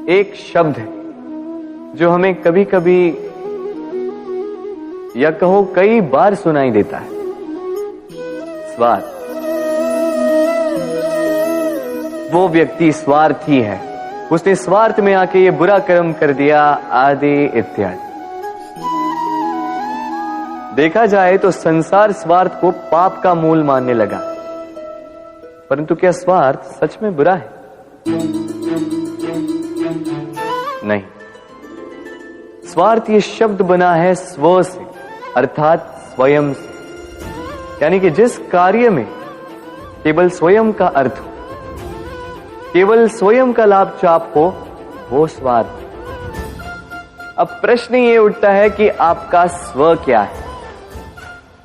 एक शब्द है जो हमें कभी कभी या कहो कई बार सुनाई देता है, स्वार्थ। वो व्यक्ति स्वार्थी है, उसने स्वार्थ में आके ये बुरा कर्म कर दिया, आदि इत्यादि। देखा जाए तो संसार स्वार्थ को पाप का मूल मानने लगा, परंतु क्या स्वार्थ सच में बुरा है? नहीं। स्वार्थ ये शब्द बना है स्व से, अर्थात स्वयं से, यानी कि जिस कार्य में केवल स्वयं का अर्थ हो, केवल स्वयं का लाभ चाप हो, वो स्वार्थ। अब प्रश्न ये उठता है कि आपका स्व क्या है?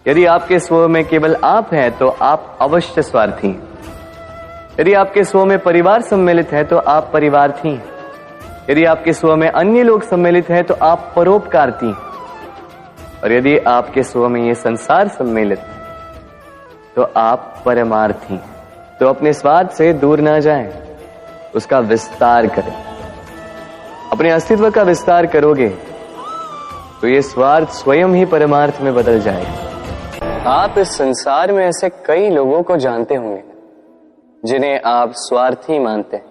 यदि आपके स्व में केवल आप हैं तो आप अवश्य स्वार्थी हैं। यदि आपके स्व में परिवार सम्मिलित है तो आप परिवार्थी हैं। यदि आपके स्व में अन्य लोग सम्मिलित हैं तो आप परोपकारती हैं। और यदि आपके स्व में ये संसार सम्मिलित है तो आप परमार्थी हैं। तो अपने स्वार्थ से दूर ना जाएं, उसका विस्तार करें। अपने अस्तित्व का विस्तार करोगे तो ये स्वार्थ स्वयं ही परमार्थ में बदल जाएगा। आप इस संसार में ऐसे कई लोगों को जानते होंगे जिन्हें आप स्वार्थी मानते हैं,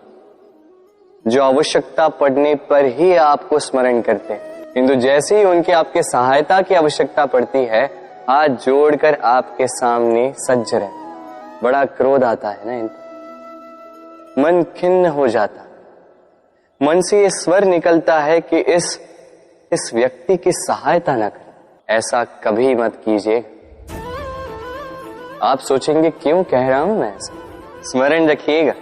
जो आवश्यकता पड़ने पर ही आपको स्मरण करते हैं, किंतु जैसे ही उनके आपके सहायता की आवश्यकता पड़ती है, हाथ जोड़कर आपके सामने सज्ज रहे। बड़ा क्रोध आता है ना इनको, मन खिन्न हो जाता, मन से ये स्वर निकलता है कि इस व्यक्ति की सहायता न करें। ऐसा कभी मत कीजिए। आप सोचेंगे क्यों कह रहा हूं मैं ऐसा? स्मरण रखिएगा,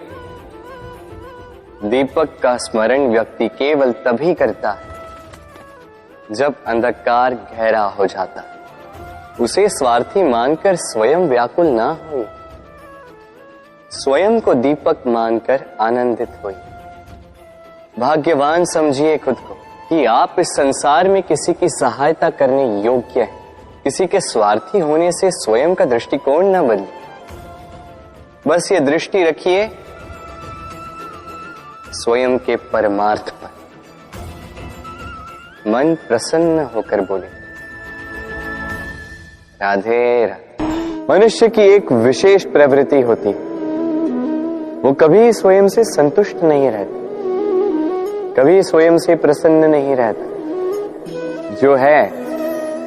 दीपक का स्मरण व्यक्ति केवल तभी करता है जब अंधकार गहरा हो जाता है। उसे स्वार्थी मानकर स्वयं व्याकुल ना हो, स्वयं को दीपक मानकर आनंदित होइए। भाग्यवान समझिए खुद को कि आप इस संसार में किसी की सहायता करने योग्य हैं। किसी के स्वार्थी होने से स्वयं का दृष्टिकोण न बदले, बस ये दृष्टि रखिए स्वयं के परमार्थ पर। मन प्रसन्न होकर बोले, राधे राधे। मनुष्य की एक विशेष प्रवृत्ति होती है, वो कभी स्वयं से संतुष्ट नहीं रहता, कभी स्वयं से प्रसन्न नहीं रहता। जो है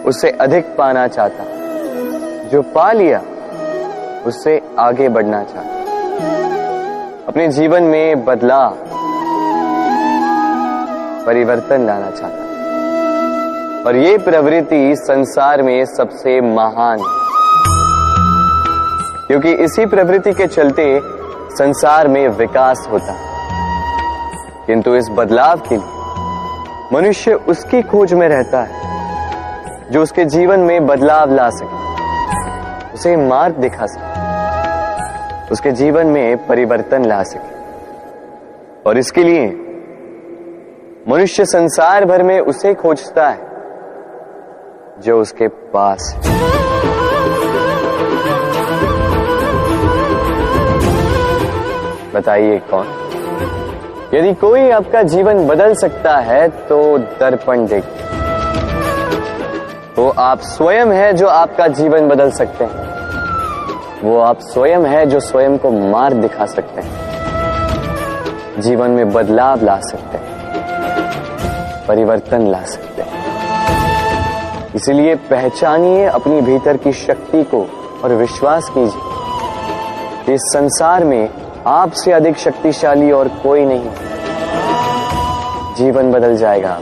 उससे अधिक पाना चाहता, जो पा लिया उससे आगे बढ़ना चाहता, अपने जीवन में बदलाव परिवर्तन लाना चाहता। और ये प्रवृत्ति संसार में सबसे महान है, क्योंकि इसी प्रवृत्ति के चलते संसार में विकास होता है। किंतु इस बदलाव के लिए मनुष्य उसकी खोज में रहता है जो उसके जीवन में बदलाव ला सके, उसे मार्ग दिखा सके, उसके जीवन में परिवर्तन ला सके। और इसके लिए मनुष्य संसार भर में उसे खोजता है जो उसके पास है। बताइए कौन? यदि कोई आपका जीवन बदल सकता है तो दर्पण देखिए। वो आप स्वयं है जो आपका जीवन बदल सकते हैं। वो आप स्वयं है जो स्वयं को मार्ग दिखा सकते हैं, जीवन में बदलाव ला सकते हैं, परिवर्तन ला सकते हैं। इसलिए पहचानिए अपनी भीतर की शक्ति को और विश्वास कीजिए, इस संसार में आपसे अधिक शक्तिशाली और कोई नहीं। जीवन बदल जाएगा।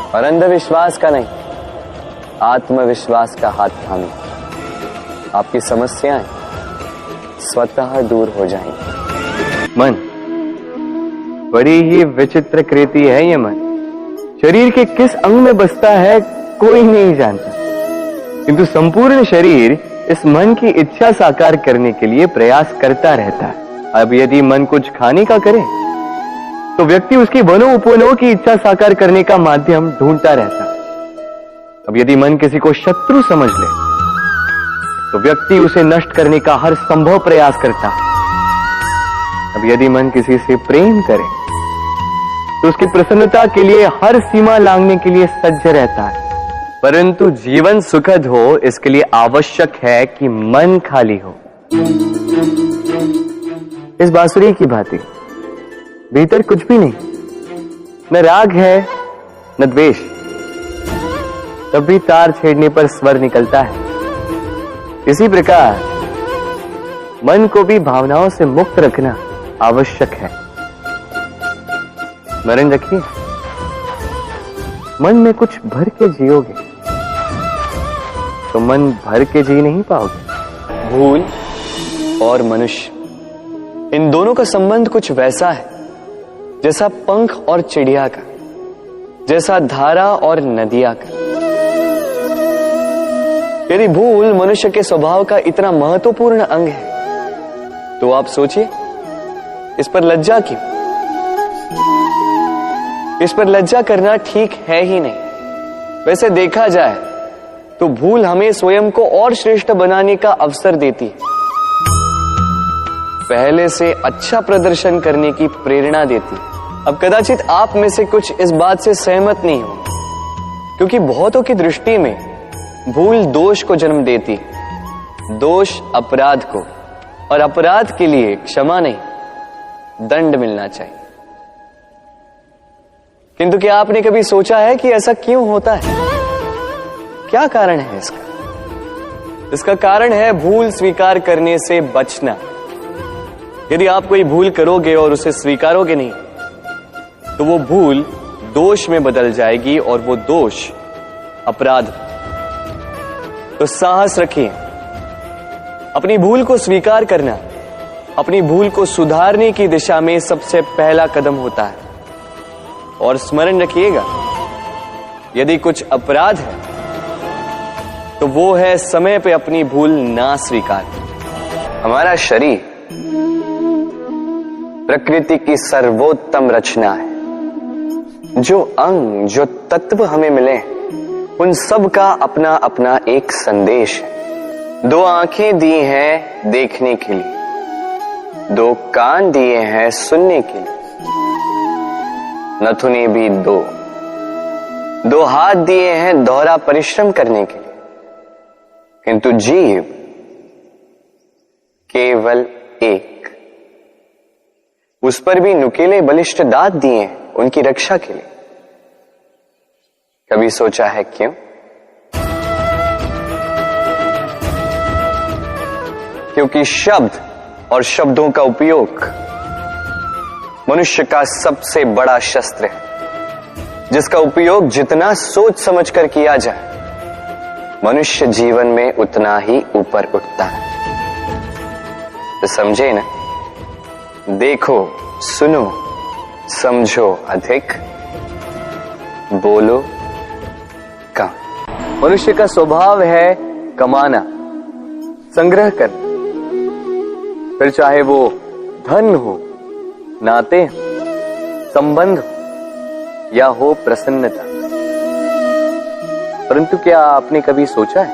और अंधविश्वास का नहीं, आत्मविश्वास का हाथ थामिए, आपकी समस्याएं स्वतः दूर हो जाएंगी। मन बड़ी ही विचित्र कृति है। ये मन शरीर के किस अंग में बसता है कोई नहीं जानता, किंतु संपूर्ण शरीर इस मन की इच्छा साकार करने के लिए प्रयास करता रहता है। अब यदि मन कुछ खाने का करे तो व्यक्ति उसकी वनो उपवनों की इच्छा साकार करने का माध्यम ढूंढता रहता है। अब यदि मन किसी को शत्रु समझ ले तो व्यक्ति उसे नष्ट करने का हर संभव प्रयास करता है। अब यदि मन किसी से प्रेम करे तो उसकी प्रसन्नता के लिए हर सीमा लांघने के लिए सज्ज रहता है, परंतु जीवन सुखद हो इसके लिए आवश्यक है कि मन खाली हो। इस बांसुरी की भांति भीतर कुछ भी नहीं, न राग है न द्वेष, तब भी तार छेड़ने पर स्वर निकलता है। इसी प्रकार मन को भी भावनाओं से मुक्त रखना आवश्यक है। स्मरण रखिए, मन में कुछ भर के जियोगे तो मन भर के जी नहीं पाओगे। भूल और मनुष्य, इन दोनों का संबंध कुछ वैसा है जैसा पंख और चिड़िया का, जैसा धारा और नदिया का। यदि भूल मनुष्य के स्वभाव का इतना महत्वपूर्ण अंग है तो आप सोचिए, इस पर लज्जा क्यों? इस पर लज्जा करना ठीक है ही नहीं। वैसे देखा जाए तो भूल हमें स्वयं को और श्रेष्ठ बनाने का अवसर देती है, पहले से अच्छा प्रदर्शन करने की प्रेरणा देती है। अब कदाचित आप में से कुछ इस बात से सहमत नहीं हो, क्योंकि बहुतों की दृष्टि में भूल दोष को जन्म देती है, दोष अपराध को, और अपराध के लिए क्षमा नहीं दंड मिलना चाहिए। किंतु क्या आपने कभी सोचा है कि ऐसा क्यों होता है? क्या कारण है इसका? इसका कारण है भूल स्वीकार करने से बचना। यदि आप कोई भूल करोगे और उसे स्वीकारोगे नहीं तो वो भूल दोष में बदल जाएगी और वो दोष अपराध। तो साहस रखिए, अपनी भूल को स्वीकार करना अपनी भूल को सुधारने की दिशा में सबसे पहला कदम होता है। और स्मरण रखिएगा, यदि कुछ अपराध है तो वो है समय पे अपनी भूल ना स्वीकार। हमारा शरीर प्रकृति की सर्वोत्तम रचना है। जो अंग, जो तत्व हमें मिले उन सब का अपना अपना एक संदेश है। 2 आंखें दी हैं देखने के लिए, 2 कान दिए हैं सुनने के लिए, नथुने भी 2 हाथ दिए हैं दोहरा परिश्रम करने के लिए, किंतु जीव केवल एक। उस पर भी नुकीले बलिष्ठ दांत दिए हैं उनकी रक्षा के लिए। कभी सोचा है क्यों? क्योंकि शब्द और शब्दों का उपयोग मनुष्य का सबसे बड़ा शस्त्र है, जिसका उपयोग जितना सोच समझ कर किया जाए मनुष्य जीवन में उतना ही ऊपर उठता है। तो समझे ना, देखो सुनो समझो अधिक, बोलो कम। मनुष्य का स्वभाव है कमाना, संग्रह करना, फिर चाहे वो धन हो, नाते हो, संबंध हो या हो प्रसन्नता। परंतु क्या आपने कभी सोचा है,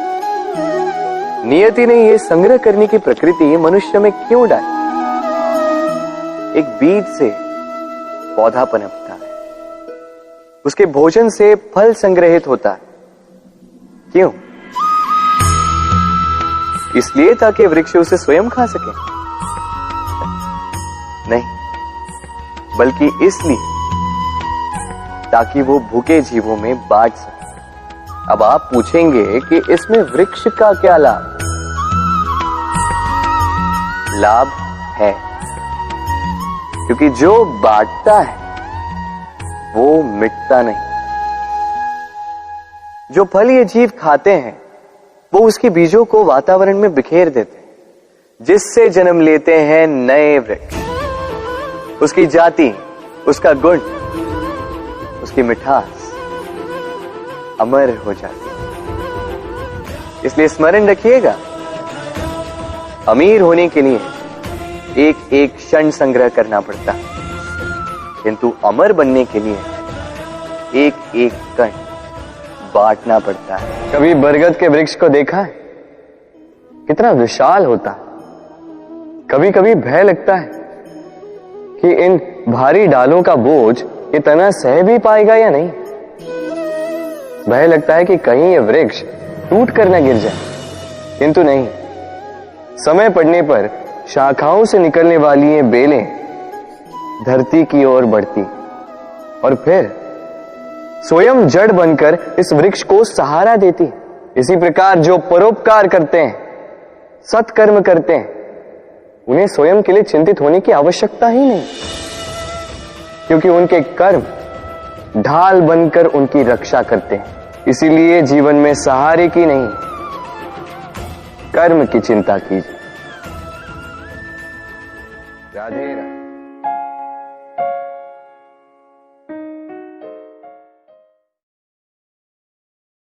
नियति ने ये संग्रह करने की प्रकृति मनुष्य में क्यों डाली? एक बीज से पौधा पनपता है, उसके भोजन से फल संग्रहित होता है। क्यों? इसलिए ताकि वृक्ष उसे स्वयं खा सके? नहीं, बल्कि इसलिए ताकि वो भूखे जीवों में बांट सके। अब आप पूछेंगे कि इसमें वृक्ष का क्या लाभ? लाभ है, क्योंकि जो बांटता है वो मिटता नहीं। जो फल ये जीव खाते हैं वो उसके बीजों को वातावरण में बिखेर देते हैं, जिससे जन्म लेते हैं नए वृक्ष। उसकी जाति, उसका गुण, उसकी मिठास अमर हो जाती है। इसलिए स्मरण रखिएगा, अमीर होने के लिए एक एक क्षण संग्रह करना पड़ता है, किंतु अमर बनने के लिए एक एक कण बांटना पड़ता है। कभी बरगद के वृक्ष को देखा है? कितना विशाल होता है। कभी कभी भय लगता है कि इन भारी डालों का बोझ इतना सह भी पाएगा या नहीं। भय लगता है कि कहीं ये वृक्ष टूट कर न गिर जाए, किंतु नहीं। समय पड़ने पर शाखाओं से निकलने वाली ये बेलें धरती की ओर बढ़ती और फिर स्वयं जड़ बनकर इस वृक्ष को सहारा देती। इसी प्रकार जो परोपकार करते हैं, सत्कर्म करते हैं, उन्हें स्वयं के लिए चिंतित होने की आवश्यकता ही नहीं, क्योंकि उनके कर्म ढाल बनकर उनकी रक्षा करते हैं। इसीलिए जीवन में सहारे की नहीं, कर्म की चिंता कीजिए। राधे राधे।